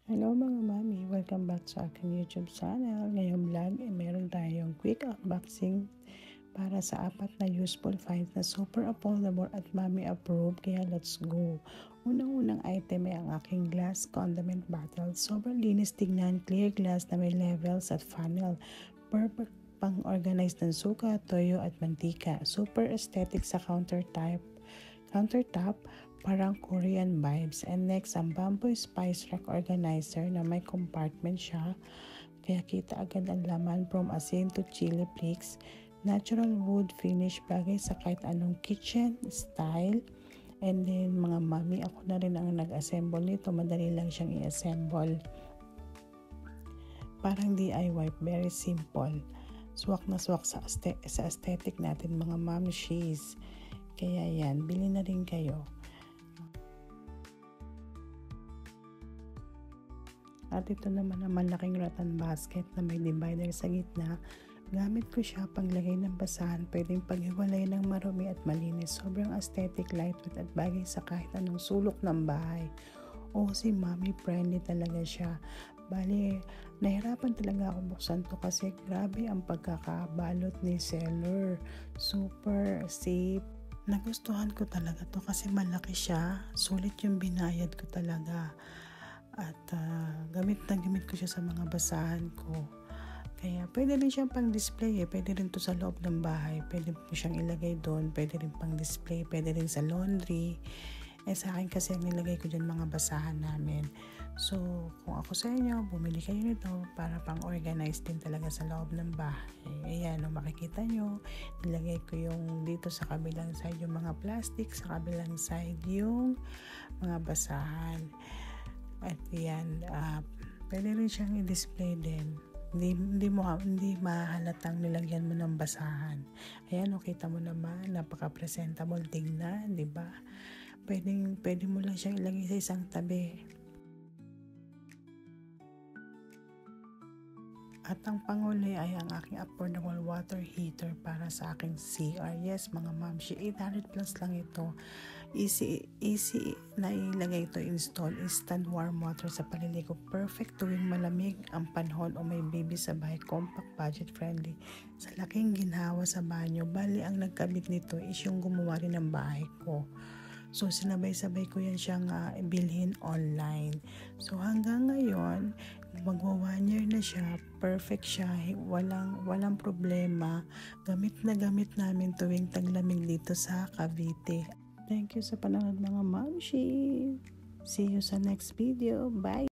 Hello mga mami! Welcome back sa aking YouTube channel. Ngayong vlog meron tayong quick unboxing para sa 4 na useful finds na super affordable at mami approved. Kaya let's go! Unang-unang item ay ang aking glass condiment bottle. Sobrang linis tignan, clear glass na may levels at funnel. Perfect pang-organize ng suka, toyo at mantika. Super aesthetic sa countertop, parang Korean vibes. And next, ang bamboo spice rack organizer na may compartment siya. Kaya kita agad ang laman from asin to chili flakes. Natural wood finish, bagay sa kahit anong kitchen style. And then mga mami, ako na rin ang nag-assemble nito. Madali lang siyang i-assemble. Parang DIY, very simple. Swak na swak sa aesthetic natin mga mamshies. Kaya yan, bili na rin kayo. At ito naman ang malaking rattan basket na may divider sa gitna. Gamit ko siya paglagay ng basahan, pwedeng paghiwalay ng marumi at malinis. Sobrang aesthetic, lightweight at bagay sa kahit anong sulok ng bahay. O si mommy friendly talaga siya. Bali, nahirapan talaga ako buksan to kasi grabe ang pagkakabalot ni seller. Super safe. Nagustuhan ko talaga to kasi malaki siya. Sulit yung binayad ko talaga. At gamit na gamit ko siya sa mga basahan ko. Kaya pwede rin siyang pang display pwede rin to sa loob ng bahay, pwede mo siyang ilagay doon, pwede rin pang display, pwede rin sa laundry. Sa akin kasi ang nilagay ko dyan mga basahan namin. So kung ako sa inyo, bumili kayo nito para pang organize din talaga sa loob ng bahay. Ayan, makikita nyo, nilagay ko yung dito sa kabilang side yung mga plastic, sa kabilang side yung mga basahan. At yan, pwede rin siyang i-display din. Hindi mahalatang nilagyan mo ng basahan. Ayan, kita mo naman, napaka-presentable tingnan, di ba? Pwede mo lang siyang ilagay sa isang tabi. At ang panghuli ay ang aking affordable water heater para sa aking CR. Yes, mga mamshi, 800 plus lang ito. Easy na ilagay ito, install instant warm water sa paliligo. Perfect tuwing malamig ang panahon o may baby sa bahay. Compact, budget friendly. Sa laking ginhawa sa banyo, bali ang nagkabit nito is yung gumawa rin ng bahay ko. So sinabay-sabay ko yan siyang bilhin online. So hanggang ngayon, magwa 1 year na siya, perfect siya, walang problema. Gamit na gamit namin tuwing taglamig dito sa Cavite. Thank you sa panonood mga mamshi. See you sa next video. Bye!